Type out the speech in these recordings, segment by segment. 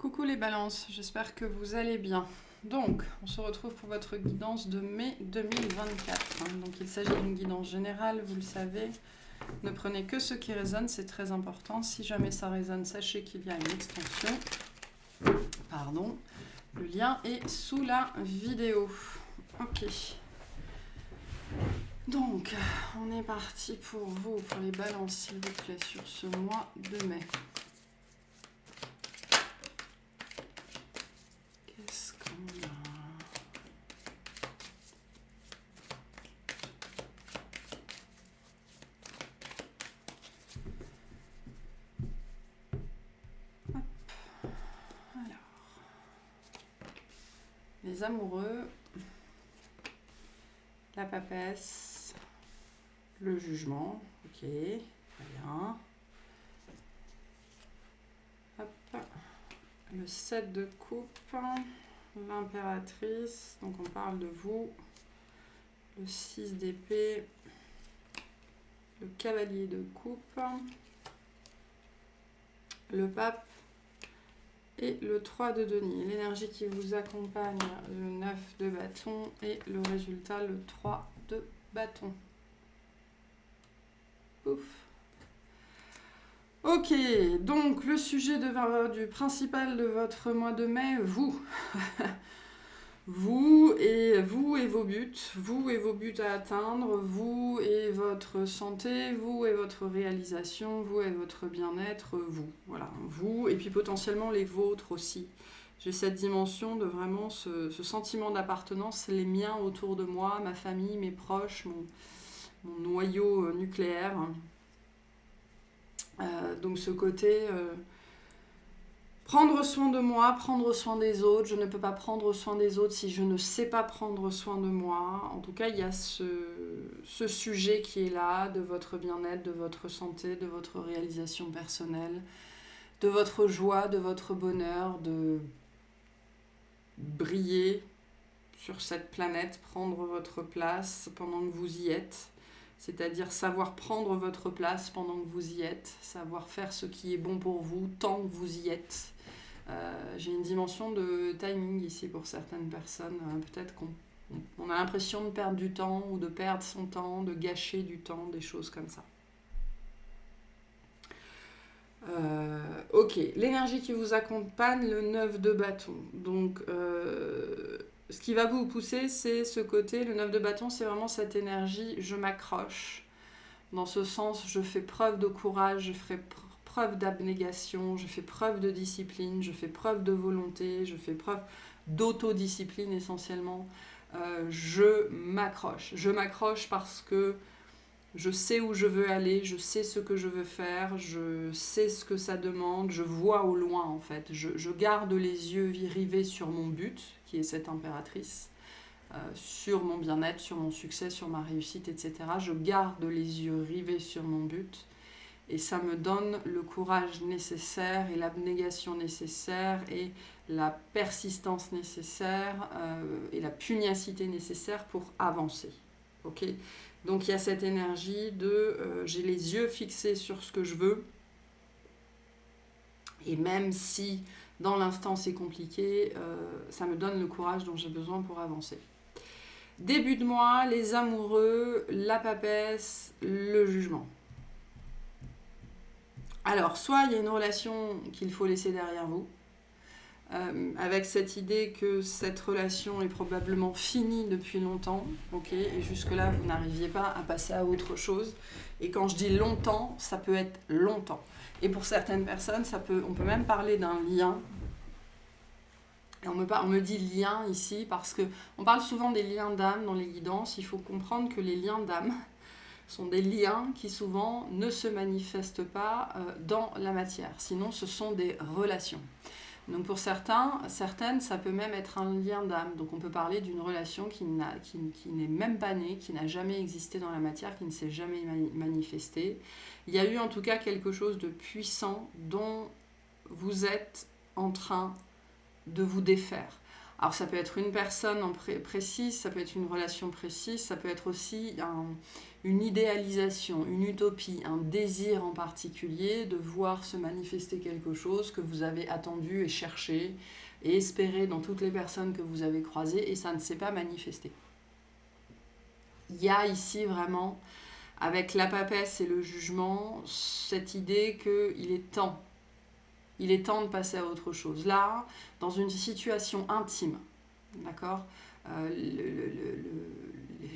Coucou les balances, j'espère que vous allez bien. Donc, on se retrouve pour votre guidance de mai 2024. Donc, il s'agit d'une guidance générale, vous le savez. Ne prenez que ce qui résonne, c'est très important. Si jamais ça résonne, sachez qu'il y a une extension. Pardon. Le lien est sous la vidéo. Ok. Donc, on est parti pour vous, pour les balances, s'il vous plaît, sur ce mois de mai. Qu'est-ce qu'on a ? Hop. Alors, les amoureux, la papesse, le jugement, ok, très bien. Hop. Le 7 de coupe, l'impératrice, donc on parle de vous, le 6 d'épée, le cavalier de coupe, le pape et le 3 de denier. L'énergie qui vous accompagne, le 9 de bâton et le résultat, le 3 de bâton. Ouf. Ok, donc le sujet du principal de votre mois de mai, vous. Vous et vos buts à atteindre, vous et votre santé, vous et votre réalisation, vous et votre bien-être, vous. Voilà, vous et puis potentiellement les vôtres aussi. J'ai cette dimension de vraiment ce sentiment d'appartenance, les miens autour de moi, ma famille, mes proches, mon noyau nucléaire. Donc ce côté... prendre soin de moi, prendre soin des autres. Je ne peux pas prendre soin des autres si je ne sais pas prendre soin de moi. En tout cas, il y a ce sujet qui est là, de votre bien-être, de votre santé, de votre réalisation personnelle, de votre joie, de votre bonheur, de briller sur cette planète, prendre votre place pendant que vous y êtes. C'est-à-dire savoir prendre votre place pendant que vous y êtes, savoir faire ce qui est bon pour vous tant que vous y êtes. J'ai une dimension de timing ici pour certaines personnes. Peut-être qu'on a l'impression de perdre du temps ou de perdre son temps, de gâcher du temps, des choses comme ça. Ok, l'énergie qui vous accompagne, le 9 de bâton. Donc, ce qui va vous pousser, c'est ce côté, le 9 de bâton, c'est vraiment cette énergie, je m'accroche. Dans ce sens, je fais preuve de courage, je ferai preuve d'abnégation, je fais preuve de discipline, je fais preuve de volonté, je fais preuve d'autodiscipline essentiellement. Je m'accroche. Je m'accroche parce que je sais où je veux aller, je sais ce que je veux faire, je sais ce que ça demande, je vois au loin en fait. Je garde les yeux rivés sur mon but, qui est cette impératrice. Sur mon bien-être, sur mon succès, sur ma réussite, etc. Je garde les yeux rivés sur mon but et ça me donne le courage nécessaire et l'abnégation nécessaire et la persistance nécessaire et la pugnacité nécessaire pour avancer. Ok ? Donc il y a cette énergie de j'ai les yeux fixés sur ce que je veux et même si dans l'instant c'est compliqué, ça me donne le courage dont j'ai besoin pour avancer. Début de mois, les amoureux, la papesse, le jugement. Alors, soit il y a une relation qu'il faut laisser derrière vous, avec cette idée que cette relation est probablement finie depuis longtemps, ok, et jusque-là, vous n'arriviez pas à passer à autre chose. Et quand je dis longtemps, ça peut être longtemps. Et pour certaines personnes, on peut même parler d'un lien. Et on me dit lien ici parce qu'on parle souvent des liens d'âme dans les guidances. Il faut comprendre que les liens d'âme sont des liens qui souvent ne se manifestent pas dans la matière. Sinon, ce sont des relations. Donc pour certaines, ça peut même être un lien d'âme. Donc on peut parler d'une relation qui n'est même pas née, qui n'a jamais existé dans la matière, qui ne s'est jamais manifestée. Il y a eu en tout cas quelque chose de puissant dont vous êtes en train de vous défaire. Alors ça peut être une personne précise, ça peut être une relation précise, ça peut être aussi une idéalisation, une utopie, un désir en particulier de voir se manifester quelque chose que vous avez attendu et cherché et espéré dans toutes les personnes que vous avez croisées et ça ne s'est pas manifesté. Il y a ici vraiment, avec la papesse et le jugement, cette idée qu'il est temps. Il est temps de passer à autre chose. Là, dans une situation intime, d'accord,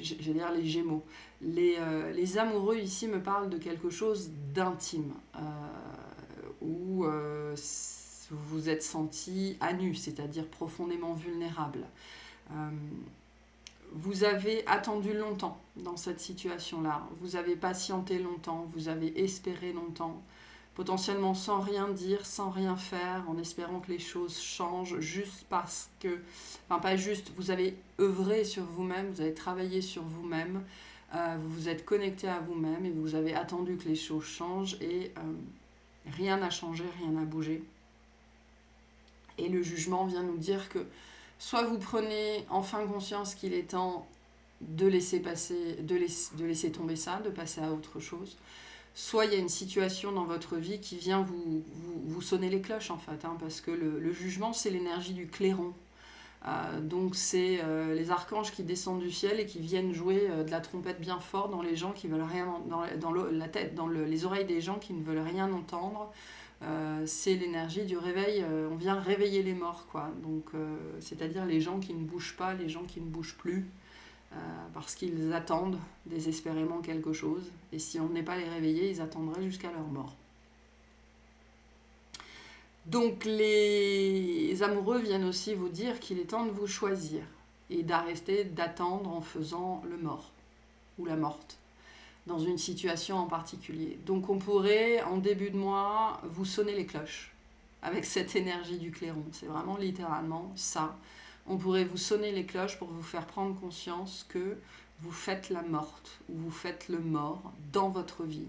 j'allais dire les Gémeaux. Les amoureux ici me parlent de quelque chose d'intime, où vous vous êtes senti à nu, c'est-à-dire profondément vulnérable. Vous avez attendu longtemps dans cette situation-là, vous avez patienté longtemps, vous avez espéré longtemps, potentiellement sans rien dire, sans rien faire, en espérant que les choses changent, juste parce que, enfin pas juste, vous avez œuvré sur vous-même, vous avez travaillé sur vous-même, vous vous êtes connecté à vous-même et vous avez attendu que les choses changent et rien n'a changé, rien n'a bougé. Et le jugement vient nous dire que soit vous prenez enfin conscience qu'il est temps de laisser passer, de laisser tomber ça, de passer à autre chose, soit il y a une situation dans votre vie qui vient vous sonner les cloches en fait, hein, parce que le jugement c'est l'énergie du clairon. Donc c'est les archanges qui descendent du ciel et qui viennent jouer de la trompette bien fort dans les gens qui veulent rien, dans la tête, dans les oreilles des gens qui ne veulent rien entendre. C'est l'énergie du réveil, on vient réveiller les morts, quoi. Donc, c'est-à-dire les gens qui ne bougent pas, les gens qui ne bougent plus, parce qu'ils attendent désespérément quelque chose, et si on n'est pas les réveiller, ils attendraient jusqu'à leur mort. Donc les amoureux viennent aussi vous dire qu'il est temps de vous choisir, et d'arrêter d'attendre en faisant le mort, ou la morte, dans une situation en particulier. Donc on pourrait, en début de mois, vous sonner les cloches avec cette énergie du clairon. C'est vraiment littéralement ça. On pourrait vous sonner les cloches pour vous faire prendre conscience que vous faites la morte ou vous faites le mort dans votre vie.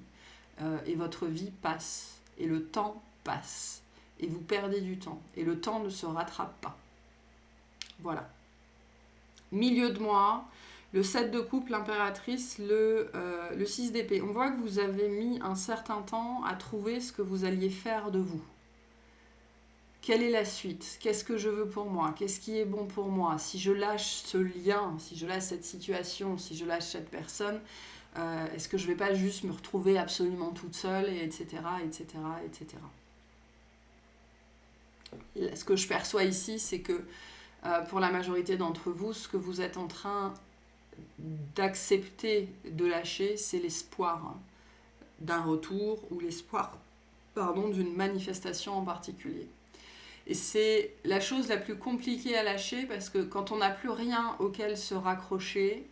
Et votre vie passe. Et le temps passe. Et vous perdez du temps. Et le temps ne se rattrape pas. Voilà. Milieu de mois, le 7 de coupe, l'impératrice, le 6 d'épée. On voit que vous avez mis un certain temps à trouver ce que vous alliez faire de vous. Quelle est la suite? Qu'est-ce que je veux pour moi? Qu'est-ce qui est bon pour moi? Si je lâche ce lien, si je lâche cette situation, si je lâche cette personne, est-ce que je ne vais pas juste me retrouver absolument toute seule, et etc., etc., etc. Ce que je perçois ici, c'est que pour la majorité d'entre vous, ce que vous êtes en train d'accepter de lâcher, c'est l'espoir d'un retour ou l'espoir, d'une manifestation en particulier. Et c'est la chose la plus compliquée à lâcher parce que quand on n'a plus rien auquel se raccrocher,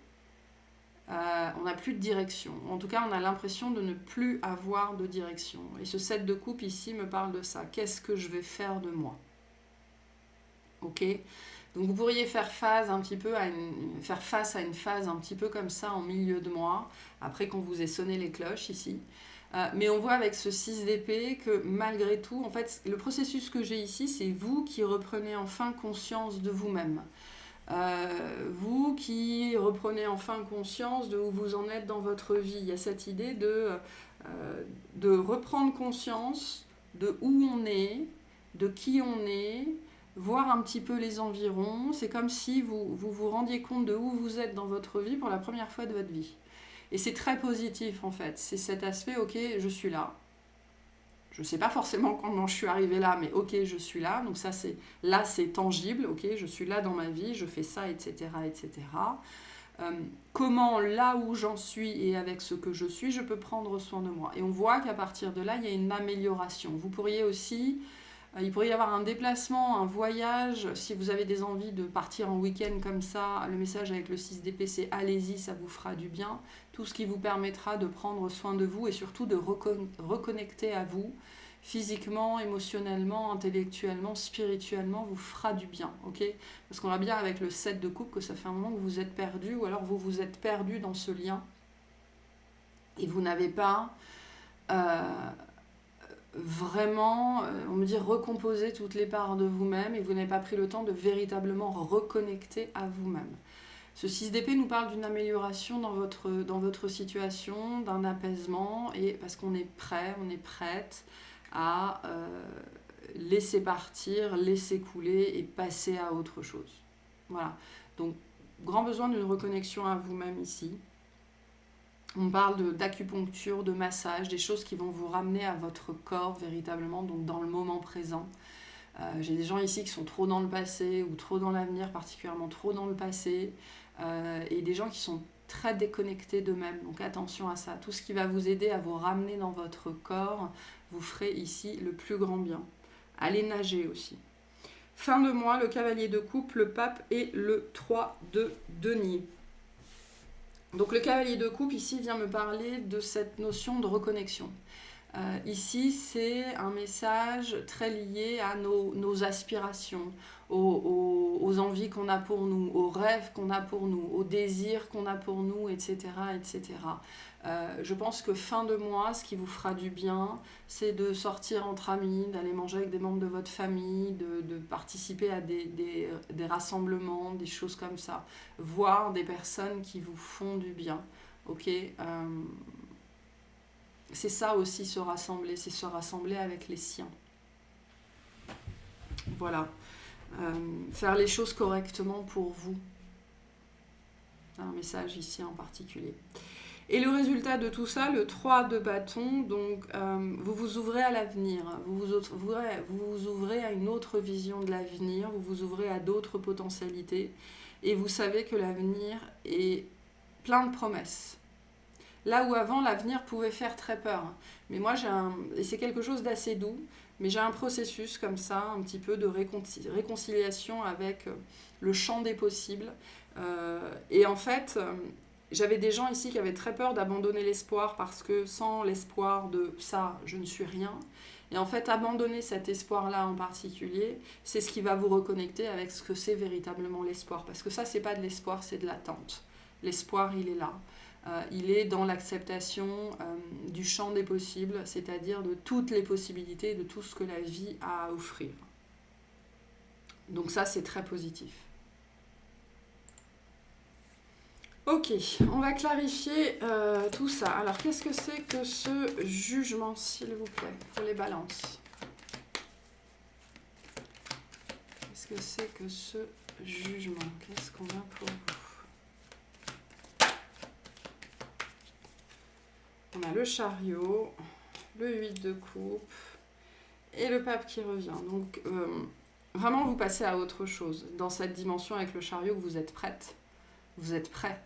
on n'a plus de direction. En tout cas, on a l'impression de ne plus avoir de direction. Et ce 7 de coupe ici me parle de ça. Qu'est-ce que je vais faire de moi? Ok? Donc vous pourriez faire face à une phase un petit peu comme ça en milieu de mois, après qu'on vous ait sonné les cloches ici. Mais on voit avec ce 6 d'épée que malgré tout, en fait, le processus que j'ai ici, c'est vous qui reprenez enfin conscience de vous-même. Vous qui reprenez enfin conscience de où vous en êtes dans votre vie. Il y a cette idée de reprendre conscience de où on est, de qui on est, voir un petit peu les environs. C'est comme si vous rendiez compte de où vous êtes dans votre vie pour la première fois de votre vie. Et c'est très positif en fait. C'est cet aspect, ok, je suis là. Je ne sais pas forcément comment je suis arrivée là, mais ok, je suis là. Donc ça, c'est tangible, ok, je suis là dans ma vie, je fais ça, etc., etc. Comment, là où j'en suis et avec ce que je suis, je peux prendre soin de moi. Et on voit qu'à partir de là, il y a une amélioration. Vous pourriez aussi... Il pourrait y avoir un déplacement, un voyage. Si vous avez des envies de partir en week-end comme ça, le message avec le 6 d'épée, c'est allez-y, ça vous fera du bien. Tout ce qui vous permettra de prendre soin de vous et surtout de reconnecter à vous, physiquement, émotionnellement, intellectuellement, spirituellement, vous fera du bien. Okay, parce qu'on voit bien avec le 7 de coupe que ça fait un moment que vous êtes perdu ou alors vous vous êtes perdu dans ce lien et vous n'avez pas... vraiment, on me dit, recomposer toutes les parts de vous-même et vous n'avez pas pris le temps de véritablement reconnecter à vous-même. Ce 6 d'épée nous parle d'une amélioration dans votre situation, d'un apaisement, et parce qu'on est prêt, on est prête à laisser partir, laisser couler et passer à autre chose. Voilà. Donc, grand besoin d'une reconnexion à vous-même ici. On parle d'acupuncture, de massage, des choses qui vont vous ramener à votre corps véritablement, donc dans le moment présent. J'ai des gens ici qui sont trop dans le passé ou trop dans l'avenir, particulièrement trop dans le passé, et des gens qui sont très déconnectés d'eux-mêmes. Donc attention à ça. Tout ce qui va vous aider à vous ramener dans votre corps, vous ferez ici le plus grand bien. Allez nager aussi. Fin de mois, le cavalier de coupe, le pape et le 3 de denier. Donc le cavalier de coupe ici vient me parler de cette notion de reconnexion. Ici, c'est un message très lié à nos aspirations, aux envies qu'on a pour nous, aux rêves qu'on a pour nous, aux désirs qu'on a pour nous, etc. etc. Je pense que fin de mois, ce qui vous fera du bien, c'est de sortir entre amis, d'aller manger avec des membres de votre famille, de participer à des rassemblements, des choses comme ça. Voir des personnes qui vous font du bien. Ok, c'est ça aussi se rassembler, c'est se rassembler avec les siens. Voilà. Faire les choses correctement pour vous. Un message ici en particulier. Et le résultat de tout ça, le 3 de bâton, donc vous vous ouvrez à l'avenir, vous vous ouvrez à une autre vision de l'avenir, vous vous ouvrez à d'autres potentialités, et vous savez que l'avenir est plein de promesses. Là où avant, l'avenir pouvait faire très peur. Mais moi, et c'est quelque chose d'assez doux, mais j'ai un processus comme ça, un petit peu de réconciliation avec le champ des possibles. Et en fait, j'avais des gens ici qui avaient très peur d'abandonner l'espoir parce que sans l'espoir de ça, je ne suis rien. Et en fait, abandonner cet espoir-là en particulier, c'est ce qui va vous reconnecter avec ce que c'est véritablement l'espoir. Parce que ça, c'est pas de l'espoir, c'est de l'attente. L'espoir, il est là. Il est dans l'acceptation du champ des possibles, c'est-à-dire de toutes les possibilités, de tout ce que la vie a à offrir. Donc ça, c'est très positif. Ok, on va clarifier tout ça. Alors, qu'est-ce que c'est que ce jugement, s'il vous plaît, pour les balances? Qu'est-ce que c'est que ce jugement? Qu'est-ce qu'on a pour vous? On a le chariot, le 8 de coupe et le pape qui revient. Donc, vraiment, vous passez à autre chose. Dans cette dimension avec le chariot, vous êtes prête. Vous êtes prêt.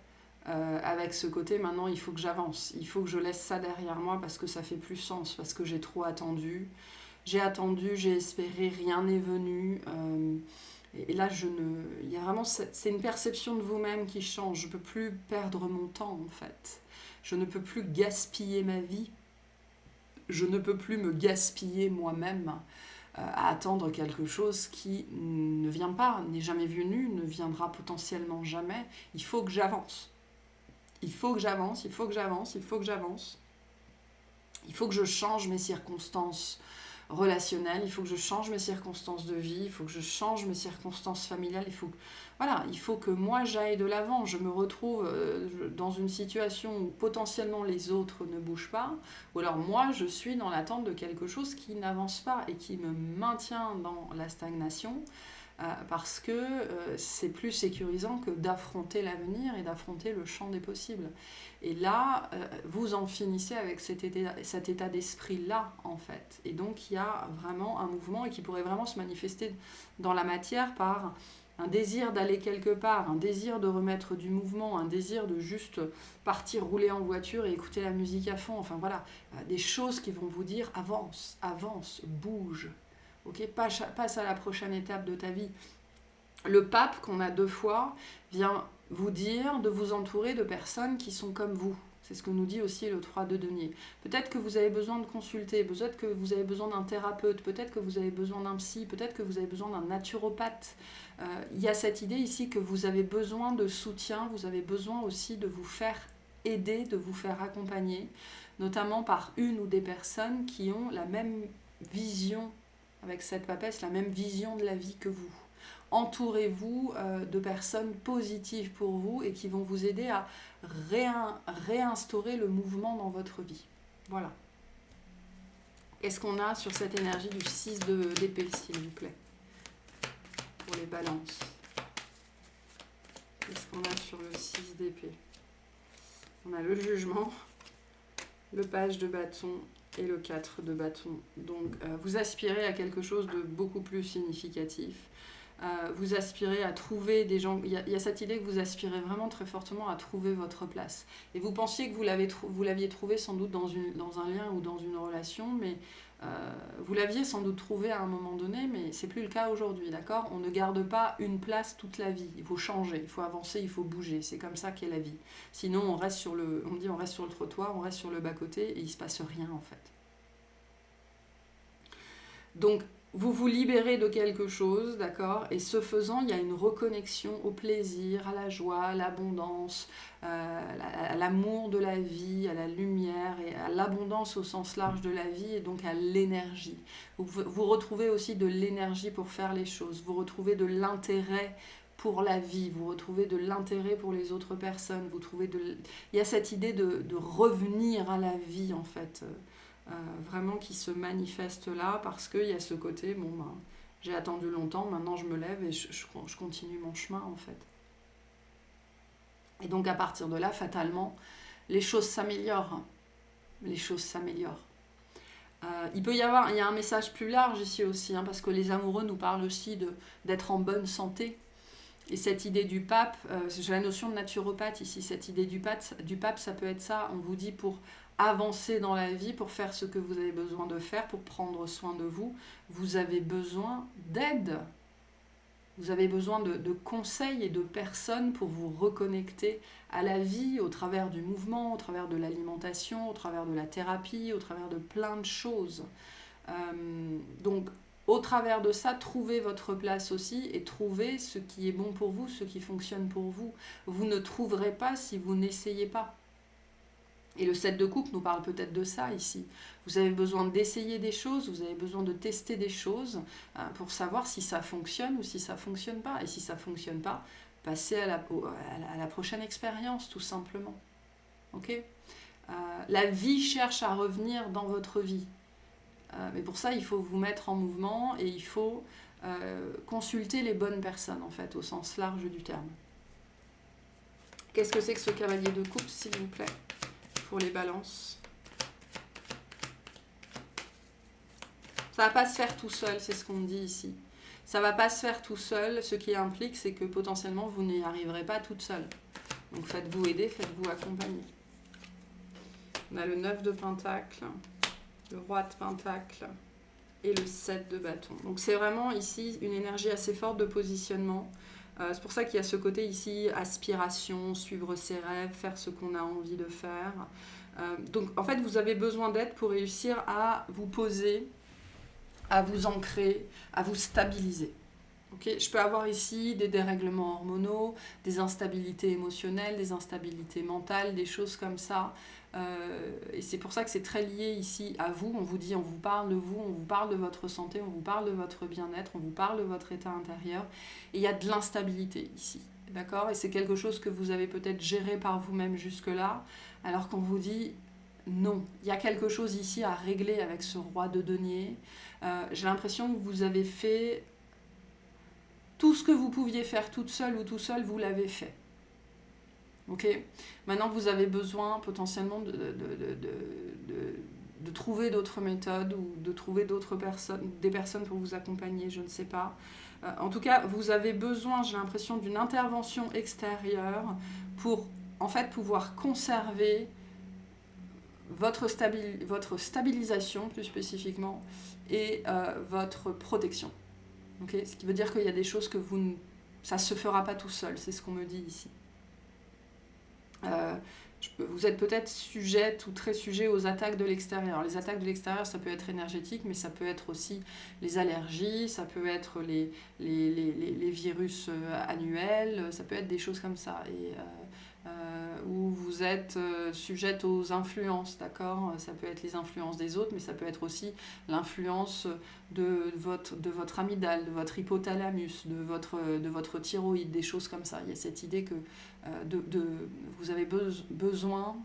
Avec ce côté, maintenant, il faut que j'avance. Il faut que je laisse ça derrière moi parce que ça fait plus sens, parce que j'ai trop attendu. J'ai attendu, j'ai espéré, rien n'est venu. Et là, il y a vraiment c'est une perception de vous-même qui change. Je ne peux plus perdre mon temps, en fait. Je ne peux plus gaspiller ma vie. Je ne peux plus me gaspiller moi-même à attendre quelque chose qui ne vient pas, n'est jamais venu, ne viendra potentiellement jamais. Il faut que j'avance. Il faut que j'avance, il faut que j'avance, il faut que j'avance. Il faut que je change mes circonstances relationnelles, il faut que je change mes circonstances de vie, il faut que je change mes circonstances familiales, il faut que moi j'aille de l'avant. Je me retrouve dans une situation où potentiellement les autres ne bougent pas, ou alors moi je suis dans l'attente de quelque chose qui n'avance pas et qui me maintient dans la stagnation, parce que c'est plus sécurisant que d'affronter l'avenir et d'affronter le champ des possibles. Et là, vous en finissez avec cet état d'esprit-là, en fait. Et donc, il y a vraiment un mouvement et qui pourrait vraiment se manifester dans la matière par un désir d'aller quelque part, un désir de remettre du mouvement, un désir de juste partir rouler en voiture et écouter la musique à fond. Enfin, voilà, des choses qui vont vous dire « avance, avance, bouge ». Ok, passe à la prochaine étape de ta vie. Le pape, qu'on a 2 fois, vient vous dire de vous entourer de personnes qui sont comme vous. C'est ce que nous dit aussi le 3 de denier. Peut-être que vous avez besoin de consulter, peut-être que vous avez besoin d'un thérapeute, peut-être que vous avez besoin d'un psy, peut-être que vous avez besoin d'un naturopathe. Il y a cette idée ici que vous avez besoin de soutien, vous avez besoin aussi de vous faire aider, de vous faire accompagner. notamment par une ou des personnes qui ont la même vision, avec cette papesse, la même vision de la vie que vous. Entourez-vous de personnes positives pour vous et qui vont vous aider à réinstaurer le mouvement dans votre vie. Voilà. Qu'est-ce qu'on a sur cette énergie du 6 d'épée, s'il vous plaît, pour les balances? Qu'est-ce qu'on a sur le 6 d'épée? On a le jugement, le page de bâton et le 4 de bâton. Donc, vous aspirez à quelque chose de beaucoup plus significatif. Vous aspirez à trouver des gens... Il y a cette idée que vous aspirez vraiment très fortement à trouver votre place. Et vous pensiez que vous l'aviez trouvé sans doute dans un lien ou dans une relation, mais vous l'aviez sans doute trouvé à un moment donné, mais c'est plus le cas aujourd'hui, d'accord? On ne garde pas une place toute la vie. Il faut changer, il faut avancer, il faut bouger. C'est comme ça qu'est la vie. Sinon, on reste sur le trottoir, on reste sur le bas-côté et il ne se passe rien, en fait. Donc, vous vous libérez de quelque chose, d'accord? Et ce faisant, il y a une reconnexion au plaisir, à la joie, à l'abondance, à l'amour de la vie, à la lumière et à l'abondance au sens large de la vie et donc à l'énergie. Vous retrouvez aussi de l'énergie pour faire les choses, vous retrouvez de l'intérêt pour la vie, vous retrouvez de l'intérêt pour les autres personnes, il y a cette idée de revenir à la vie en fait. Vraiment qui se manifeste là parce qu'il y a ce côté, bon ben, j'ai attendu longtemps, maintenant je me lève et je continue mon chemin en fait. Et donc à partir de là, fatalement, les choses s'améliorent. Les choses s'améliorent. Il y a un message plus large ici aussi, hein, parce que les amoureux nous parlent aussi d'être en bonne santé. Et cette idée du pape, j'ai la notion de naturopathe ici, cette idée du pape, ça peut être ça, on vous dit pour avancer dans la vie, pour faire ce que vous avez besoin de faire, pour prendre soin de vous, vous avez besoin d'aide. Vous avez besoin de conseils et de personnes pour vous reconnecter à la vie au travers du mouvement, au travers de l'alimentation, au travers de la thérapie, au travers de plein de choses. Donc, au travers de ça, trouvez votre place aussi et trouvez ce qui est bon pour vous, ce qui fonctionne pour vous. Vous ne trouverez pas si vous n'essayez pas. Et le 7 de coupe nous parle peut-être de ça ici. Vous avez besoin d'essayer des choses, vous avez besoin de tester des choses pour savoir si ça fonctionne ou si ça ne fonctionne pas. Et si ça ne fonctionne pas, passez à la prochaine expérience, tout simplement. Ok ? La vie cherche à revenir dans votre vie. Mais pour ça, il faut vous mettre en mouvement et il faut consulter les bonnes personnes, en fait, au sens large du terme. Qu'est-ce que c'est que ce cavalier de coupe, s'il vous plaît ? Pour les balances. Ça ne va pas se faire tout seul, c'est ce qu'on dit ici. Ça ne va pas se faire tout seul, ce qui implique, c'est que potentiellement, vous n'y arriverez pas toute seule. Donc faites-vous aider, faites-vous accompagner. On a le 9 de pentacle, le roi de pentacle et le 7 de bâton. Donc c'est vraiment ici une énergie assez forte de positionnement. C'est pour ça qu'il y a ce côté ici, aspiration, suivre ses rêves, faire ce qu'on a envie de faire. Donc en fait, vous avez besoin d'aide pour réussir à vous poser, à vous ancrer, à vous stabiliser. Okay, je peux avoir ici des dérèglements hormonaux, des instabilités émotionnelles, des instabilités mentales, des choses comme ça. Et c'est pour ça que c'est très lié ici à vous. On vous dit, on vous parle de vous, on vous parle de votre santé, on vous parle de votre bien-être, on vous parle de votre état intérieur. Et il y a de l'instabilité ici, d'accord ? Et c'est quelque chose que vous avez peut-être géré par vous-même jusque-là, alors qu'on vous dit, non, il y a quelque chose ici à régler avec ce roi de denier. J'ai l'impression que vous avez fait tout ce que vous pouviez faire toute seule ou tout seul, vous l'avez fait. Ok ? Maintenant, vous avez besoin potentiellement de trouver d'autres méthodes ou de trouver des personnes pour vous accompagner, je ne sais pas. En tout cas, vous avez besoin, j'ai l'impression, d'une intervention extérieure pour en fait pouvoir conserver votre stabilisation plus spécifiquement et votre protection. Okay ? Ce qui veut dire qu'il y a des choses que ça ne se fera pas tout seul, c'est ce qu'on me dit ici. Vous êtes peut-être sujette ou très sujet aux attaques de l'extérieur. Les attaques de l'extérieur, ça peut être énergétique, mais ça peut être aussi les allergies, ça peut être les virus annuels, ça peut être des choses comme ça. Et où vous êtes sujette aux influences, d'accord? Ça peut être les influences des autres, mais ça peut être aussi l'influence de votre amygdale, de votre hypothalamus, de votre thyroïde, des choses comme ça. Il y a cette idée que vous avez besoin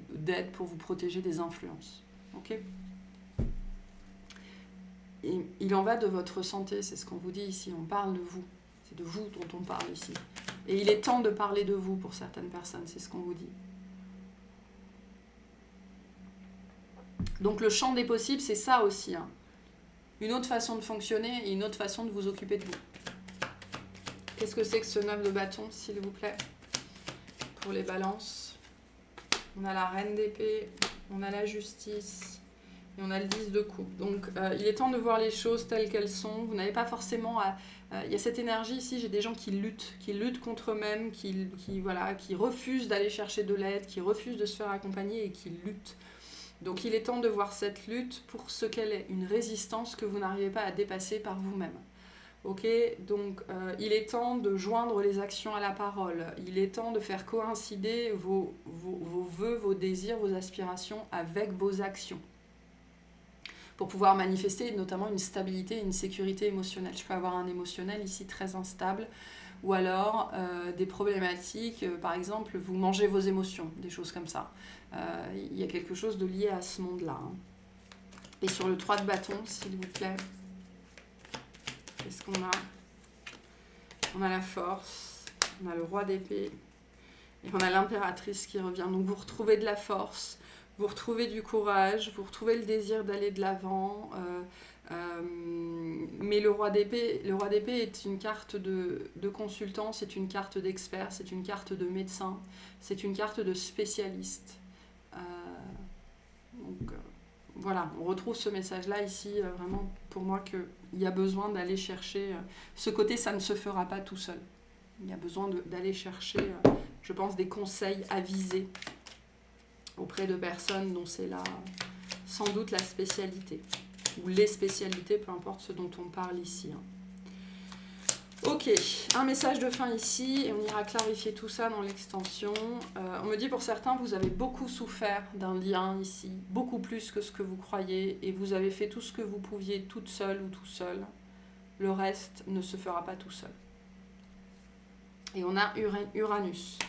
d'aide pour vous protéger des influences. Ok? Et il en va de votre santé, c'est ce qu'on vous dit ici, on parle de vous. C'est de vous dont on parle ici. Et il est temps de parler de vous pour certaines personnes, c'est ce qu'on vous dit. Donc le champ des possibles, c'est ça aussi. Hein. Une autre façon de fonctionner et une autre façon de vous occuper de vous. Qu'est-ce que c'est que ce 9 de bâton, s'il vous plaît? Pour les balances. On a la reine d'épée, on a la justice et on a le 10 de coupe. Donc il est temps de voir les choses telles qu'elles sont. Vous n'avez pas forcément à... Il y a cette énergie ici, j'ai des gens qui luttent contre eux-mêmes, qui refusent d'aller chercher de l'aide, qui refusent de se faire accompagner et qui luttent. Donc il est temps de voir cette lutte pour ce qu'elle est, une résistance que vous n'arrivez pas à dépasser par vous-même. Ok, donc il est temps de joindre les actions à la parole. Il est temps de faire coïncider vos vœux, vos désirs, vos aspirations avec vos actions. Pour pouvoir manifester notamment une stabilité, une sécurité émotionnelle. Je peux avoir un émotionnel ici très instable, ou alors des problématiques, par exemple, vous mangez vos émotions, des choses comme ça. Il y a quelque chose de lié à ce monde-là. Hein. Et sur le 3 de bâton, s'il vous plaît, qu'est-ce qu'on a? On a la force, on a le roi d'épée, et on a l'impératrice qui revient. Donc vous retrouvez de la force, vous retrouvez du courage, vous retrouvez le désir d'aller de l'avant. Mais le roi d'épée est une carte de consultant, c'est une carte d'expert, c'est une carte de médecin, c'est une carte de spécialiste. Voilà, on retrouve ce message-là ici, vraiment pour moi qu'il y a besoin d'aller chercher, ce côté ça ne se fera pas tout seul. Il y a besoin d'aller chercher, je pense, des conseils avisés auprès de personnes dont c'est sans doute la spécialité, ou les spécialités, peu importe ce dont on parle ici. Hein. Ok, un message de fin ici, et on ira clarifier tout ça dans l'extension. On me dit pour certains, vous avez beaucoup souffert d'un lien ici, beaucoup plus que ce que vous croyez, et vous avez fait tout ce que vous pouviez toute seule ou tout seul. Le reste ne se fera pas tout seul. Et on a Uranus.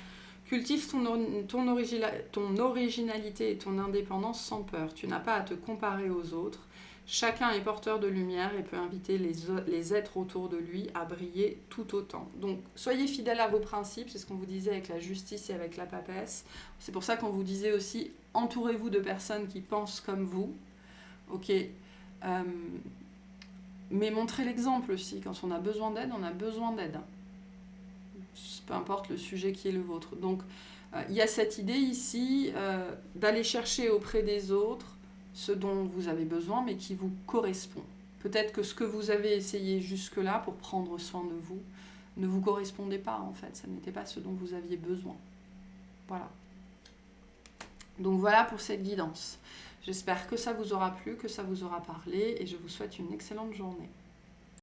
Cultive ton originalité et ton indépendance sans peur. Tu n'as pas à te comparer aux autres. Chacun est porteur de lumière et peut inviter les êtres autour de lui à briller tout autant. Donc, soyez fidèles à vos principes, c'est ce qu'on vous disait avec la justice et avec la papesse. C'est pour ça qu'on vous disait aussi, entourez-vous de personnes qui pensent comme vous. Ok. Mais montrez l'exemple aussi. Quand on a besoin d'aide, on a besoin d'aide. Peu importe le sujet qui est le vôtre. Donc, il y a cette idée ici d'aller chercher auprès des autres ce dont vous avez besoin, mais qui vous correspond. Peut-être que ce que vous avez essayé jusque-là pour prendre soin de vous ne vous correspondait pas, en fait. Ça n'était pas ce dont vous aviez besoin. Voilà. Donc voilà pour cette guidance. J'espère que ça vous aura plu, que ça vous aura parlé, et je vous souhaite une excellente journée.